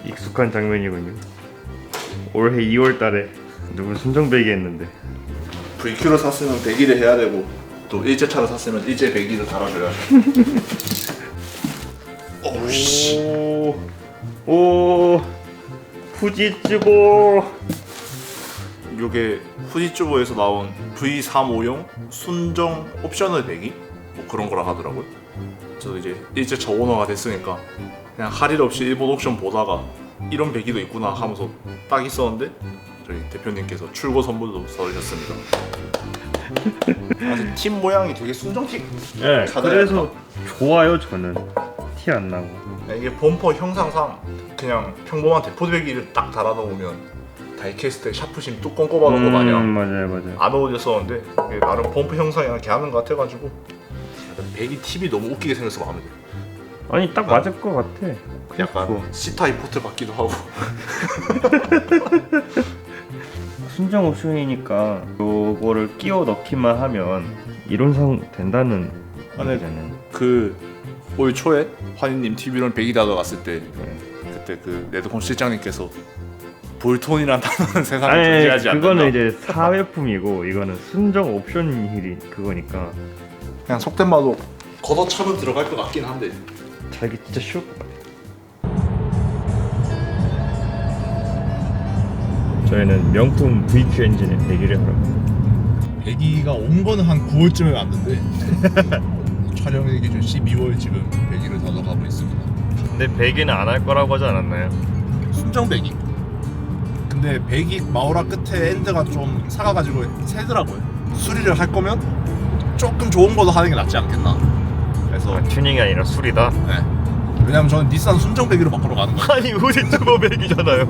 익숙한 장면이군요. 올해 2월달에 누군 순정배기 했는데 VQ를 샀으면 배기를 해야 되고 또 일제차를 샀으면 일제 배기를 달아줘야 돼. 오우씨. 오 후지츠보. 요게 후지츠보에서 나온 V35용 순정 옵셔널 배기? 뭐 그런 거라 하더라고요. 저도 이제 일제차 오너가 됐으니까 그냥 할 일 없이 일본 옥션 보다가 이런 배기도 있구나 하면서 딱 있었는데 저희 대표님께서 출고 선물로 써주셨습니다. 아주 팀 모양이 되게 순정틱. 네, 그래서 좋아요. 저는 티 안 나고. 이게 범퍼 형상상 그냥 평범한 대포 배기를 딱 달아놓으면 다이캐스트에 샤프심 뚜껑 꼽아놓은 거 마냥 맞아요. 안 어울렸었는데 이게 나름 범퍼 형상이랑 개하는 것 같아가지고 배기 팁이 너무 웃기게 생겨서 마음에 들어요. 아니 딱 맞을 것 같아. 약간 C타입 포트 같기도 하고. 순정 옵션이니까 요거를 끼워 넣기만 하면 이론상 된다는 얘기잖아요. 그 올 초에 환희님 TV랑 배기 다러 갔을 때 그때 그 레드콘 실장님께서 볼톤이란 단어는 세상에 존재하지 않는다. 그거는 이제 사회품이고 이거는 순정 옵션 힐이 그거니까 그냥 속된 말로 걷어차면 들어갈 것 같긴 한데 자기 진짜 쉬울 것 같아. 저희는 명품 VQ 엔진에 배기를 하라고. 배기가 온 거는 한 9월쯤에 왔는데 촬영일 기준 12월 지금 배기를 다뤄가고 있습니다. 근데 배기는 안 할 거라고 하지 않았나요? 순정 배기. 근데 배기 마우라 끝에 엔드가 좀 사가가지고 새더라고요. 수리를 할 거면 조금 좋은 거도 하는 게 낫지 않겠나. 그래서 튜닝이 아니라 술이다? 네. 왜냐면 저는 닛산 순정 배기로 바꾸러 가는 거예요. 아니 후지츠보 배기잖아요.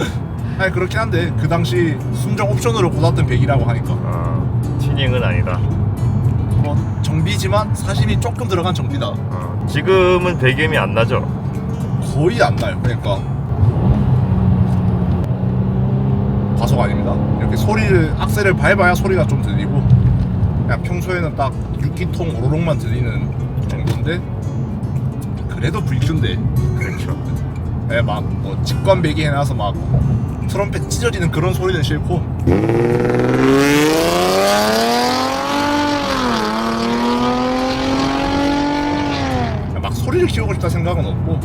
아니 그렇긴 한데 그 당시 순정 옵션으로 골랐던 배기라고 하니까 튜닝은 아니다. 뭐 정비지만 사심이 조금 들어간 정비다. 지금은 배기음이 안 나죠? 거의 안 나요. 그러니까 과속 아닙니다. 이렇게 소리를 악셀을 밟아야 소리가 좀 들리고 그냥 평소에는 딱 6기통 오로록만 들리는 정도인데 그래도 VQ인데 그렇죠. 네, 막뭐 직관 배기 해놔서 막 트럼펫 찢어지는 그런 소리는 싫고 막 소리를 키우고 싶다 생각은 없고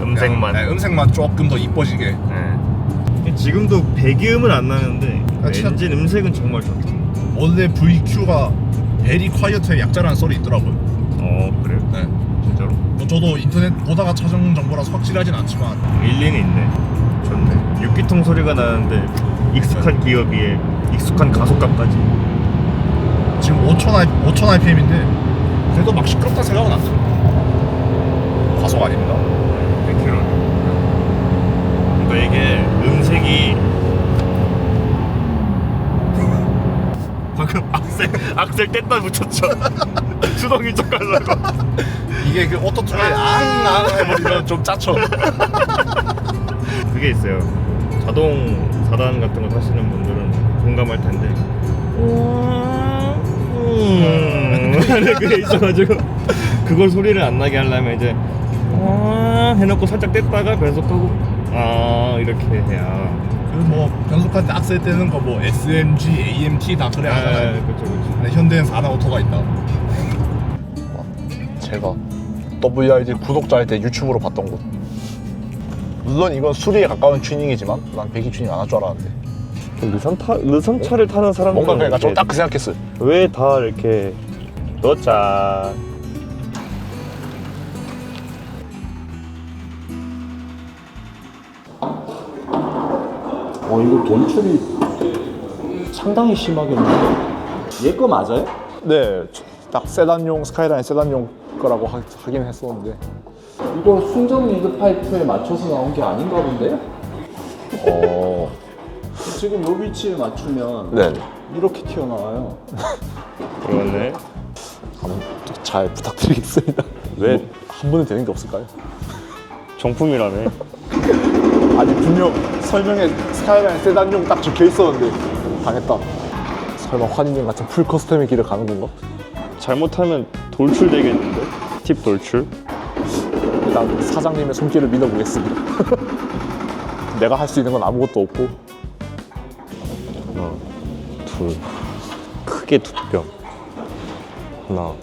음색만. 그냥, 네, 음색만 조금 더 이뻐지게. 네. 지금도 배기음은 안 나는데 엔진 음색은 정말 좋다. 원래 VQ가 베리 콰이어트의 약자라는 썰이 있더라고요. 그래요? 네. 진짜로? 뭐 저도 인터넷 보다가 찾은 정보라서 확실하진 않지만 일리는 있네. 좋네. 6기통 소리가 나는데 익숙한 기어비에 익숙한 가속감까지. 지금 5,000 RPM인데 그래도 막 시끄럽다 생각은 안 들어요. 과속 아닙니다. 100km. 그러니까 이게 음색이 방금 악셀 뗐다 붙였죠. 수동이 쪽 가려고. 이게 그 오토튠에 앙앙 해버리면 좀 짜쳐. 그게 있어요. 자동 4단 같은 거 타시는 분들은 공감할 텐데. 그게 있어가지고 그걸 소리를 안 나게 하려면 이제 해놓고 살짝 뗐다가 변속하고 이렇게 해야. 그 뭐 변속할 때 악셀 떼는 거 뭐 SMG, AMT 다 그래 하잖아요. 그렇죠. 근데 현대는 4단 오토가 있다. 제가 WRG 구독자일 때 유튜브로 봤던 곳. 물론 이건 수리에 가까운 튜닝이지만 난 배기 튜닝 안 할 줄 알았는데 르선차를 타는 사람들은 뭔가 그러니까 좀 딱 그 생각했어요. 왜 다 이렇게 넣자. 이거 돌출이 상당히 심하겠네요. 얘 거 맞아요? 네, 딱 세단용 스카이라인 세단용 거라고 하긴 했었는데 이거 순정 리드 파이프에 맞춰서 나온 게 아닌가 본데요? 지금 요 위치에 맞추면 네. 이렇게 튀어나와요. 그러네. 한번 잘 부탁드리겠습니다. 왜? 한 번에 되는 게 없을까요? 정품이라며. 아니 분명 설명에 스카이라인 세단용 딱 적혀 있었는데 당했다. 설마 환희님 같은 풀 커스텀의 길을 가는 건가? 잘못하면 돌출 되겠는데? 팁 돌출? 일단 사장님의 손길을 믿어보겠습니다. 내가 할 수 있는 건 아무것도 없고. 하나, 둘, 크게 두 뼘. 하나.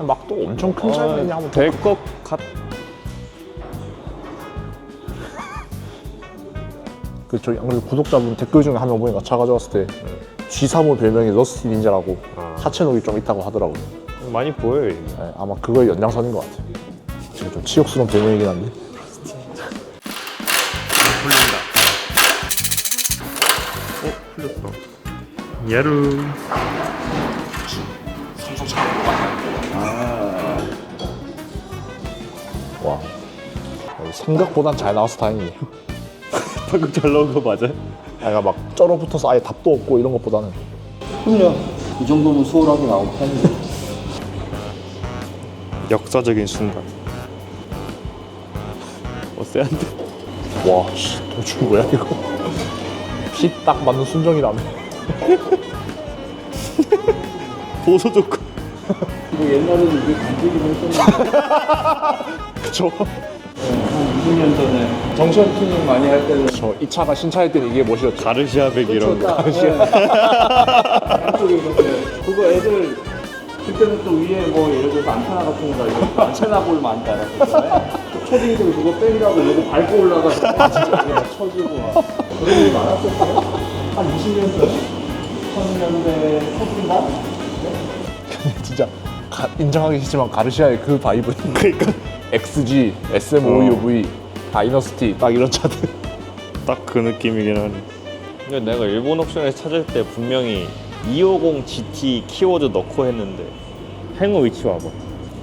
막 또 엄청 큰 차이냐 하면 될 것 같. 저희 안 그래도 구독자분 댓글 중에 한 명 보니까 차 가져왔을 때 G35 별명이 러스티 닌자라고 하체녹이 좀 있다고 하더라고요. 많이 보여요. 이게. 네, 아마 그거의 연장선인 것 같아요. 지금 좀 치욕스러운 별명이긴 한데. 풀린다. 풀렸어. 야루. 삼성차 와. 생각보단 잘 나와서 다행이네요. 방금 잘 나온 거 맞아? 내가 막 쩔어붙어서 아예 답도 없고 이런 것보다는. 그럼요. 이 정도면 수월하게 나온 편이죠. 역사적인 순간. 세한데. 와, 씨, 도대체 뭐야 이거? 피 딱 맞는 순정이라며. 보소 좋고. 뭐 옛날에는 이게 간지기로 했었는데 그쵸? 한 20년 전에 정션 튜닝 많이 할 때는 저 이 차가 신차일 때는 이게 멋이었죠. 가르시아 백 이런 거. 양쪽에 이렇게 그거 애들 그때는 또 위에 뭐 예를 들어서 안테나 같은 거 달고 안테나 볼 많지 않았었잖아요. 초딩들 그거 빼려고 이거 밟고 올라가서 진짜 그게 막 쳐지고 막 그런 일이 많았었어요. 한 20년 전에 2000년대 초중반 진짜 인정하기 싫지만 가르시아의 그 바이브. 그러니까 XG, SM5UV, 다이너스티 딱 이런 차들. 딱 그 느낌이긴 하네. 근데 내가 일본 옵션에서 찾을 때 분명히 250 GT 키워드 넣고 했는데 행어 위치 와봐.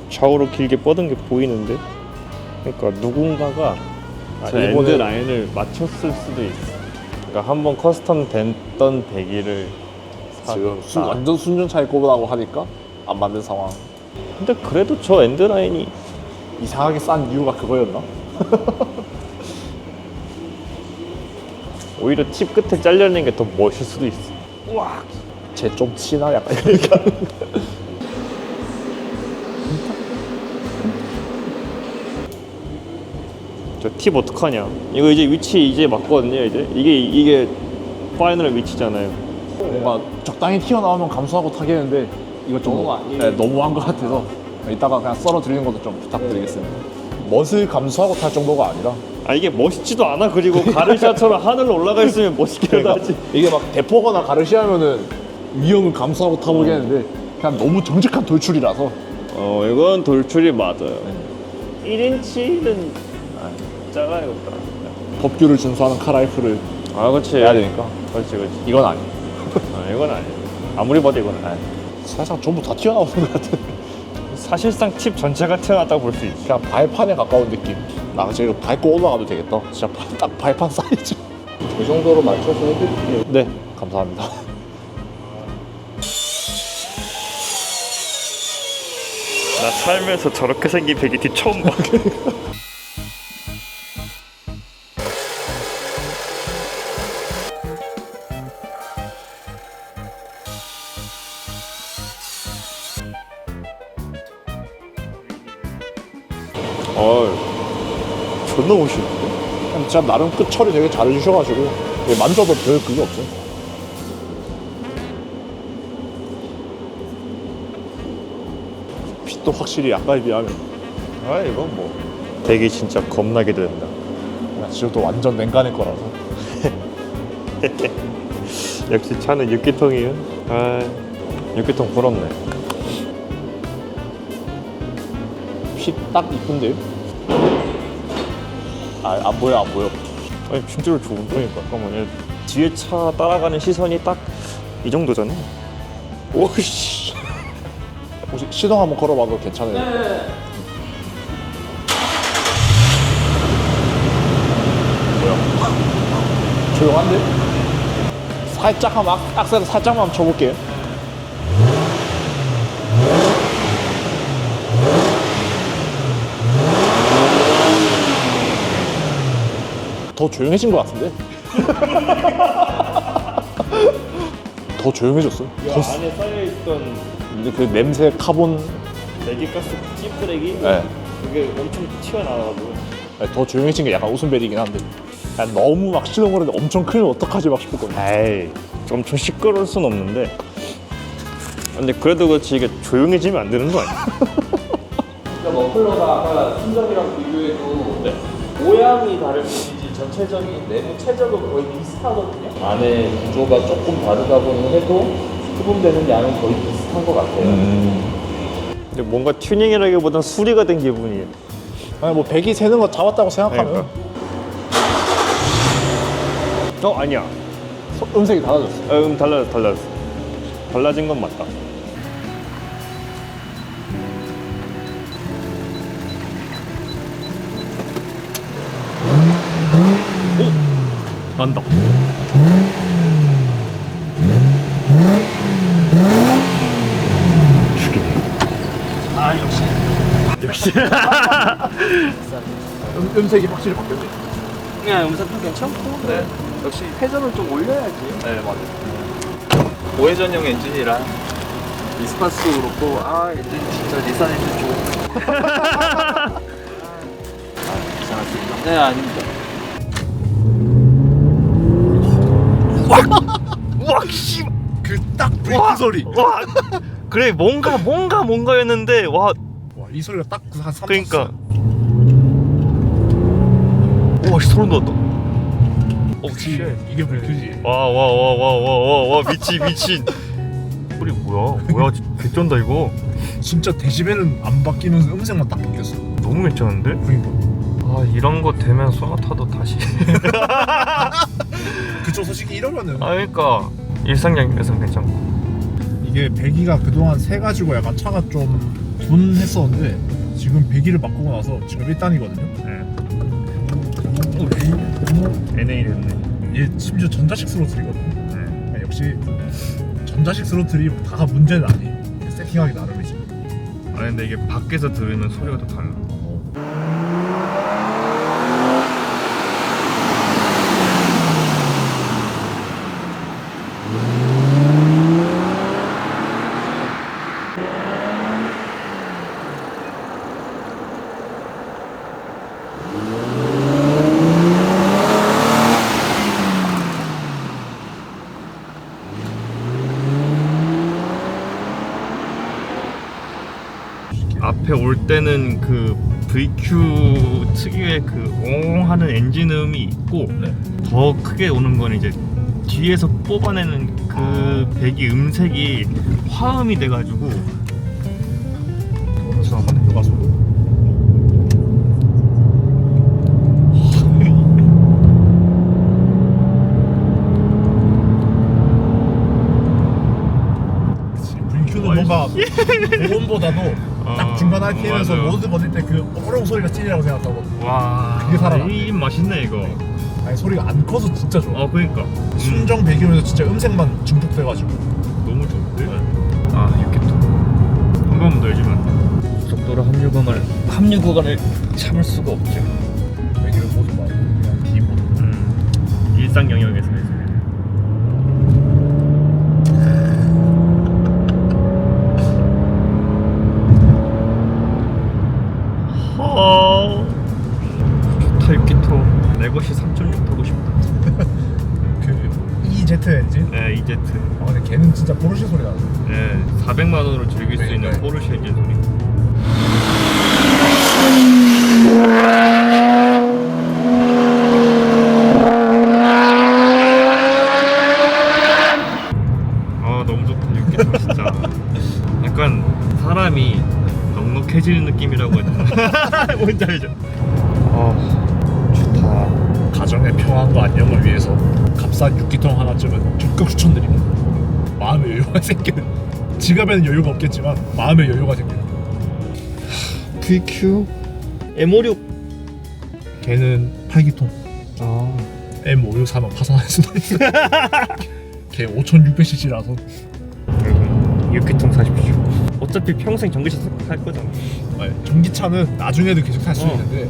좌우로 길게 뻗은 게 보이는데. 그러니까 누군가가 엔드 라인을 맞췄을 수도 있어. 그러니까 한번 커스텀 됐던 배기를 지금 샀다. 완전 순전차일 거라고 하니까 안 맞는 상황. 근데 그래도 저 엔드 라인이 이상하게 싼 이유가 그거였나? 오히려 칩 끝에 잘려있는 게 더 멋있을 수도 있어. 쟤 좀 치나 약간 이러니까. 저 팁 어떡하냐? 이거 이제 위치 이제 맞거든요. 이제 이게 파이널 위치잖아요. 뭔가 적당히 튀어나오면 감수하고 타겠는데 이거 좀 너무 아니에요. 네, 너무한 것 같아서 이따가 그냥 썰어 드리는 것도 좀 부탁드리겠습니다. 멋을 감수하고 탈 정도가 아니라 아 이게 멋있지도 않아. 그리고 가르샤처럼 하늘로 올라가 있으면 멋있게 하지. 이게 막 대포거나 가르시하면은 위험을 감수하고 타보겠는데 그냥 너무 정직한 돌출이라서. 이건 돌출이 맞아요. 1인치는 작아야겠다. 법규를 준수하는 카라이프를 아 그렇지. 해야 되니까 그렇지. 이건 아니에요. 이건 아니야. 아무리 봐도 이건 아니야. 사실상 전부 다 튀어나오는 것 같은. 사실상 팁 전체가 튀어나왔다고 볼 수 있어. 그냥 발판에 가까운 느낌. 나 지금 밟고 올라가도 되겠다. 진짜 딱 발판 사이즈. 그 정도로 맞춰서 해드릴게요. 네, 감사합니다. 나 살면서 저렇게 생긴 배기티 처음 봐. 존나 멋있는데? 진짜 나름 끝 처리 되게 잘해주셔가지고 만져도 별 그게 없어요. 핏도 확실히 아까에 비하면 아 이건 뭐 되게 진짜 겁나게 된다. 그냥 지금도 완전 냉간일 거라서. 역시 차는 6기통이에요. 아 6기통 부럽네. 핏 딱 이쁜데요? 안 보여 안 보여. 아니 진짜로 좋은 거니까. 잠깐만요. 뒤에 차 따라가는 시선이 딱 이 정도잖아. 오씨. 혹시 시동 한번 걸어봐도 괜찮아요? 뭐야? 조용한데? 살짝 한번 악셀을 살짝만 쳐볼게요. 더 조용해진 것 같은데? 더 조용해졌어요. 이 안에 쌓여있던 그 냄새 카본 배기가스 찌푸레기 네. 그게 엄청 튀어나와가지고 더 조용해진 게 약간 웃음벨이긴 한데 그냥 너무 막 시동거리는데 엄청 크면 어떡하지 막 싶었거든요. 에이 엄청 시끄러울 순 없는데 근데 그래도 그렇지 이게 조용해지면 안 되는 거 아니야? 그러니까 머플러가 아까 순정이랑 비교해도 모양이 다를 뿐이지 전체적인 내부 최적은 거의 비슷하거든요. 안에 구조가 조금 다르다고는 해도 흡음되는 양은 거의 비슷한 것 같아요. 근데 뭔가 튜닝이라기보단 수리가 된 기분이에요. 아니 뭐 배기 새는 거 잡았다고 생각하면 아니야. 음색이 달라졌어. 달라졌어. 달라진 건 맞다. 오! 난다. 음색이 확실히 바뀌었네. 그냥 음색도 괜찮고 네. 역시 회전을 좀 올려야지. 네 맞아요. 5회전용 엔진이라 이스파스도 그렇고 엔진 진짜 닛산 엔진 좋은 이상하습니다. 네 아닙니다. 우와 씨. 그딱 브레이크 소리. 와. 그래 뭔가였는데 와 이 소리가 딱 한 3. 그러니까. 와 소름 돋았다. 이게 불쾌지. 와 미친. 소리 뭐야 개쩐다 이거. 진짜 데시벨은 안 바뀌면서 음색만 딱 바뀌었어. 너무 괜찮은데? 그러니까. 이런 거 되면 소나타도 다시. 그쪽 솔직히 이러면은 그러니까 일상량에서는 괜찮고. 이게 배기가 그동안 새 가지고 약간 차가 좀 둔했었는데 지금 배기를 바꾸고 나서 지금 1단이거든요. NA 됐네. 얘 심지어 전자식 스로틀이거든요. 역시 전자식 스로틀이 다가 문제는 아니에요. 세팅하기 나름이지. 근데 이게 밖에서 들으면 소리가 또 달라. 앞에 올 때는 그 VQ 특유의 그 옹 하는 엔진음이 있고 더 크게 오는 건 이제 뒤에서 뽑아내는 그 배기 음색이 화음이 돼가지고 그래서 하는 거 가서 VQ는 뭔가 고온보다도 딱 중간 RPM에서 맞아. 로드 버릴 때 그 어롱 소리가 찐이라고 생각하고. 와 그게 살아나. 이 맛있네 이거. 아니 소리가 안 커서 진짜 좋아. 그러니까 순정 배기면서 진짜 음색만 중독돼가지고. 너무 좋은데? 이렇게 또 한 번만 더 해주면 고속도로 합류 구간을 참을 수가 없죠. 배기를 모두 막 그냥 D 모드. 일상 영역에서 해서. 좋다 유키토. 내 것이 3.6 타고 싶다. 그 EZ 엔진. 네 EZ. 근데 걔는 진짜 포르쉐 소리 나죠. 네 400만 원으로 즐길 수 있는 포르쉐 엔진 소리. 너무 좋다 유키토 진짜. 약간 사람이 넉넉해지는 느낌이라고 해야 되나? 뭔지 알죠? 좋다. 가정의 평안과 안녕을 위해서 값싼 6기통 하나쯤은 적극 추천드립니다. 마음의 여유가 생기는. 지갑에는 여유가 없겠지만 마음의 여유가 생기는. VQ M56. 걔는 8기통. M56 사면 파산할 수도 있어. 걔 5600cc라서. 여러분 6기통 사십시오. 어차피 평생 전기차 살 거잖아. 전기차는 나중에도 계속 탈 수 있는데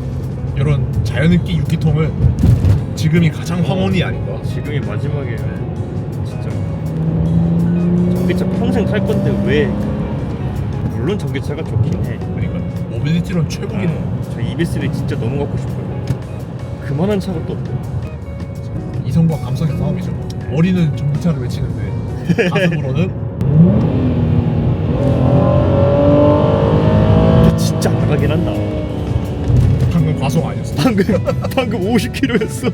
이런 자연흡기 6기통은 지금이 가장 황혼이 아닌가. 지금이 마지막이에요. 진짜 전기차 평생 탈 건데 왜 물론 전기차가 좋긴 해. 그러니까 모빌리티론 최고기는 저 EB3 진짜 너무 갖고 싶어요. 그만한 차가 또 없대. 이성과 감성의 싸움이죠. 머리는 전기차를 외치는데 가슴으로는 진짜 안 나가긴 한다. 방금 과속 아니었어. 방금 50km였어.